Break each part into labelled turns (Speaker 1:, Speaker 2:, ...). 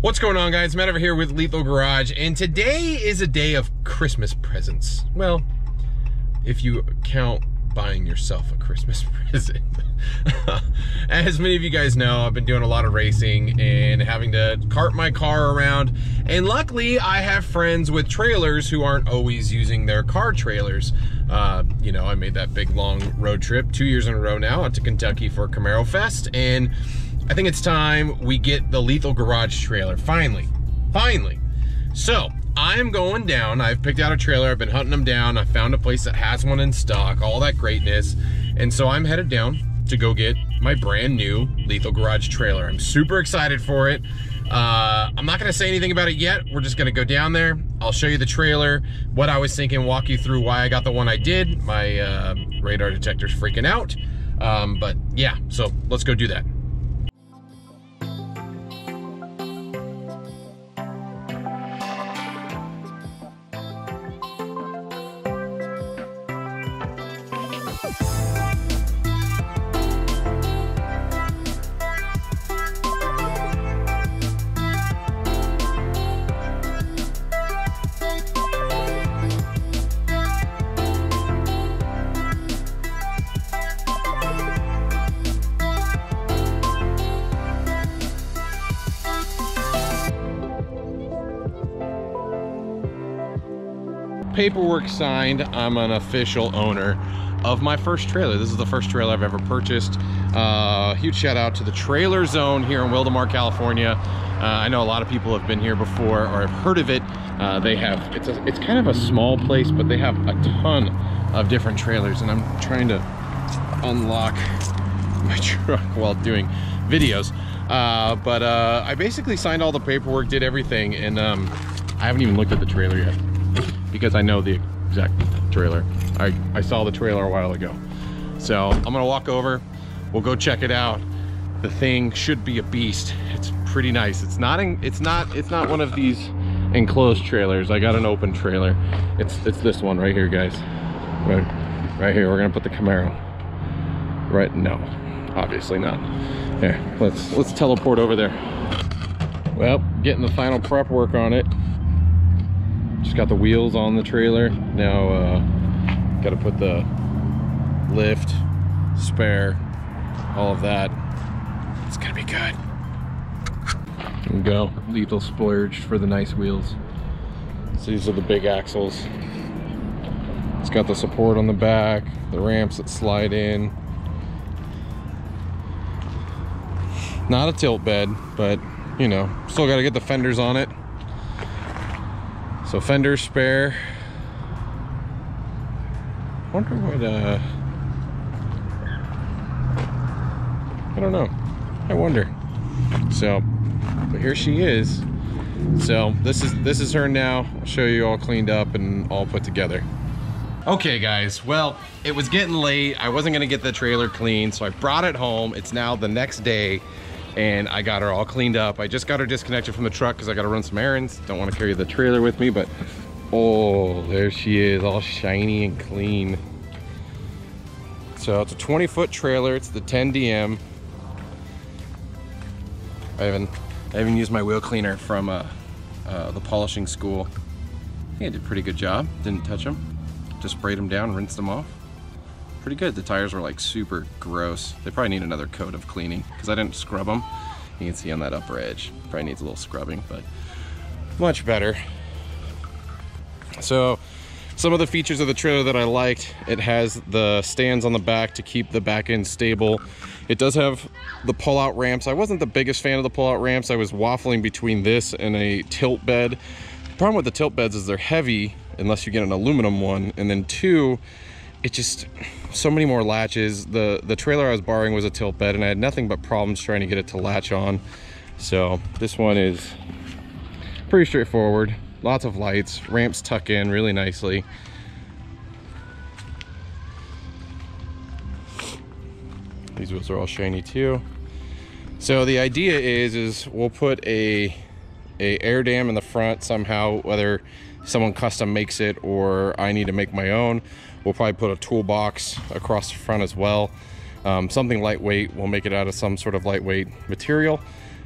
Speaker 1: What's going on, guys? Matt over here with Lethal Garage, and today is a day of Christmas presents. Well, if you count buying yourself a Christmas present. As many of you guys know, I've been doing a lot of racing and having to cart my car around, and luckily I have friends with trailers who aren't always using their car trailers. You know, I made that big long road trip 2 years in a row now out to Kentucky for Camaro Fest, and I think it's time we get the Lethal Garage trailer, finally. So, I'm going down. I've picked out a trailer, I've been hunting them down, I found a place that has one in stock, all that greatness, and so I'm headed down to go get my brand new Lethal Garage trailer. I'm super excited for it. I'm not gonna say anything about it yet, we're just gonna go down there, I'll show you the trailer, what I was thinking, walk you through why I got the one I did. My radar detector's freaking out, but yeah, so let's go do that. Paperwork signed, I'm an official owner of my first trailer. This is the first trailer I've ever purchased. Huge shout out to the Trailer Zone here in Wildomar, California. I know a lot of people have been here before or have heard of it. They have, it's kind of a small place, but they have a ton of different trailers, and I'm trying to unlock my truck while doing videos. But I basically signed all the paperwork, did everything, and I haven't even looked at the trailer yet, because I know the exact trailer. I saw the trailer a while ago. So I'm gonna walk over, we'll go check it out. The thing should be a beast. It's pretty nice. It's not one of these enclosed trailers. I got an open trailer. It's this one right here, guys. Right here, we're gonna put the Camaro. Right, no, obviously not. Here, let's teleport over there. Well, getting the final prep work on it. Just got the wheels on the trailer. Now got to put the lift, spare, all of that. It's gonna be good. Here we go. Lethal splurged for the nice wheels. So these are the big axles. It's got the support on the back, the ramps that slide in. Not a tilt bed, but you know, still got to get the fenders on it. So fender spare. Wonder what I don't know. I wonder. So, but here she is. So this is her now. I'll show you all cleaned up and all put together. Okay guys, well, it was getting late. I wasn't gonna get the trailer clean, so I brought it home. It's now the next day, and I got her all cleaned up. I just got her disconnected from the truck because I got to run some errands. Don't want to carry the trailer with me, but oh, there she is, all shiny and clean. So it's a 20-foot trailer. It's the 10DM. I haven't used my wheel cleaner from the polishing school. I think I did a pretty good job. Didn't touch them. Just sprayed them down, rinsed them off. Pretty good. The tires were like super gross. They probably need another coat of cleaning because I didn't scrub them. You can see on that upper edge, probably needs a little scrubbing, but much better. So some of the features of the trailer that I liked: it has the stands on the back to keep the back end stable. It does have the pull-out ramps. I wasn't the biggest fan of the pull-out ramps. I was waffling between this and a tilt bed. The problem with the tilt beds is they're heavy unless you get an aluminum one, and then two, it just, so many more latches. The trailer I was borrowing was a tilt bed, and I had nothing but problems trying to get it to latch on. So this one is pretty straightforward. Lots of lights, ramps tuck in really nicely. These wheels are all shiny too. So the idea is we'll put a air dam in the front somehow, whether someone custom makes it or I need to make my own. We'll probably put a toolbox across the front as well. Something lightweight. We'll make it out of some sort of lightweight material.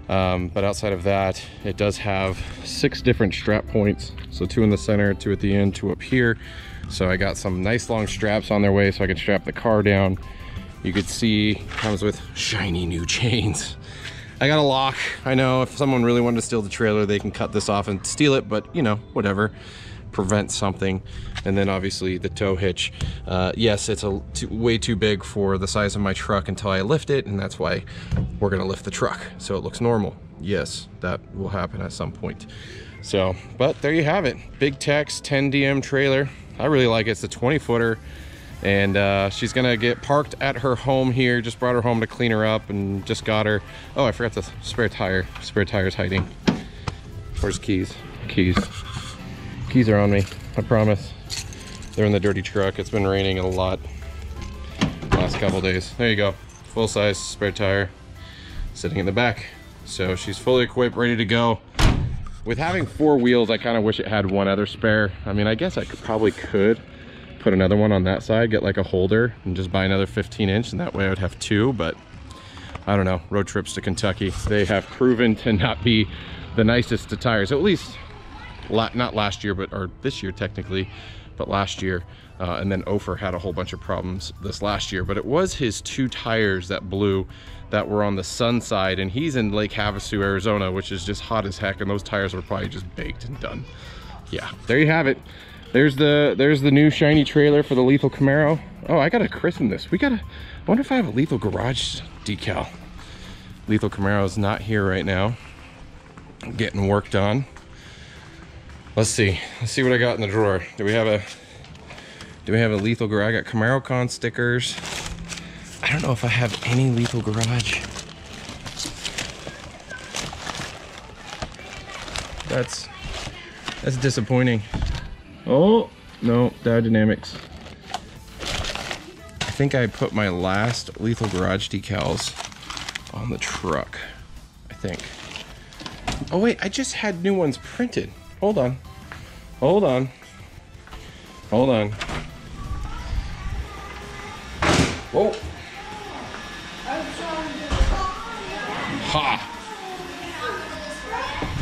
Speaker 1: But outside of that, it does have 6 different strap points. So 2 in the center, 2 at the end, 2 up here. So I got some nice long straps on their way so I can strap the car down. You could see, comes with shiny new chains. I got a lock. I know if someone really wanted to steal the trailer, they can cut this off and steal it, but you know, whatever, prevent something. And then obviously the tow hitch. Yes, it's way too big for the size of my truck until I lift it, and that's why we're gonna lift the truck so it looks normal. Yes, that will happen at some point. So, but there you have it. BigTex 10DM trailer. I really like it. It's a 20-footer. And she's gonna get parked at her home here. Just brought her home to clean her up and just got her. Oh, I forgot the spare tire. Spare tire's hiding. Where's keys? Keys. Keys are on me, I promise. They're in the dirty truck. It's been raining a lot last couple days. There you go. Full size spare tire sitting in the back. So she's fully equipped, ready to go. With having 4 wheels, I kind of wish it had 1 other spare. I mean, I guess I probably could put another one on that side, get like a holder and just buy another 15-inch, and that way I would have 2. But I don't know, road trips to Kentucky, they have proven to not be the nicest of tires, at least not last year, but or this year technically, but last year. And then Ofer had a whole bunch of problems this last year, but it was his 2 tires that blew that were on the sun side, and he's in Lake Havasu, Arizona, which is just hot as heck, and those tires were probably just baked and done. Yeah, there you have it. There's the new shiny trailer for the Lethal Camaro. Oh, I gotta christen this. I wonder if I have a Lethal Garage decal. Lethal Camaro's not here right now. Getting worked on. Let's see what I got in the drawer. Do we have a Lethal Garage? I got CamaroCon stickers. I don't know if I have any Lethal Garage. That's disappointing. Oh, no, Dynamics. I think I put my last Lethal Garage decals on the truck, I think. Oh wait, I just had new ones printed. Hold on. Hold on. Hold on. Whoa. Ha!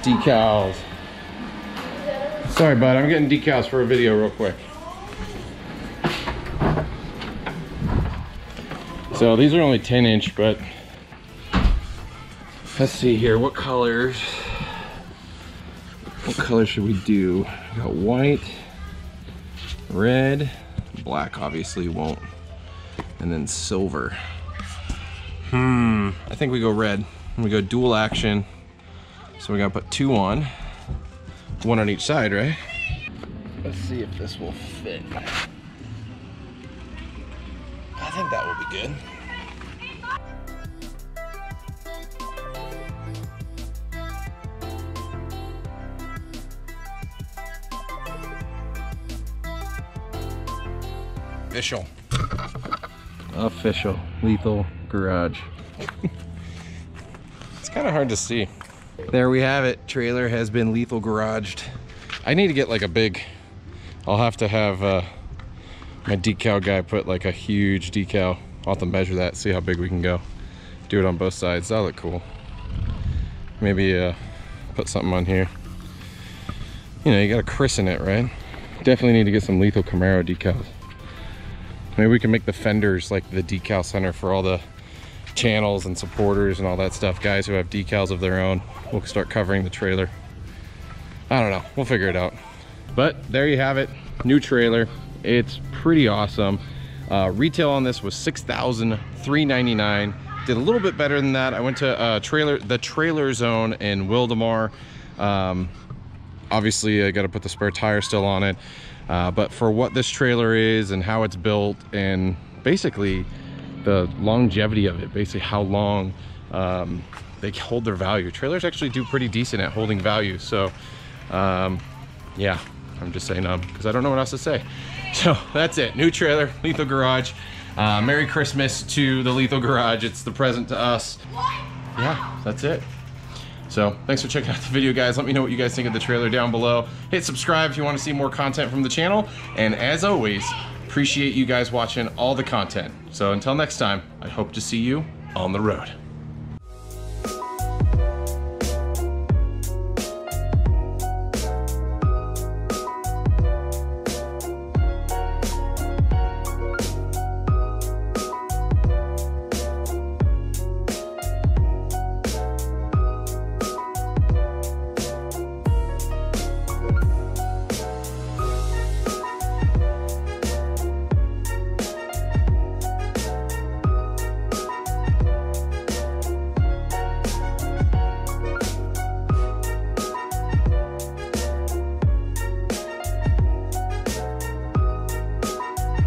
Speaker 1: Decals. Sorry, bud, I'm getting decals for a video real quick. So these are only 10-inch, but let's see here, what colors? What color should we do? We got white, red, black obviously won't, and then silver. I think we go red. We go dual action. So we gotta put 2 on. 1 on each side, right? Let's see if this will fit. I think that will be good. Official Lethal Garage. It's kind of hard to see. There we have it. Trailer has been Lethal Garaged. I need to get like a big, I'll have to have my decal guy put like a huge decal. I'll have to measure that, see how big we can go. Do it on both sides. That'll look cool. Maybe put something on here. You know, you gotta christen it, right? Definitely need to get some Lethal Camaro decals. Maybe we can make the fenders like the decal center for all the channels and supporters and all that stuff. Guys who have decals of their own, we'll start covering the trailer. I don't know, we'll figure it out. But there you have it, new trailer. It's pretty awesome. Retail on this was $6,399. Did a little bit better than that. I went to the Trailer Zone in Wildomar. Obviously I got to put the spare tire still on it. But for what this trailer is and how it's built, and basically the longevity of it, basically how long they hold their value. Trailers actually do pretty decent at holding value. So yeah, I'm just saying because I don't know what else to say. So that's it, new trailer, Lethal Garage. Merry Christmas to the Lethal Garage. It's the present to us. Yeah, that's it. So thanks for checking out the video, guys. Let me know what you guys think of the trailer down below. Hit subscribe if you want to see more content from the channel. And as always, appreciate you guys watching all the content. So until next time, I hope to see you on the road.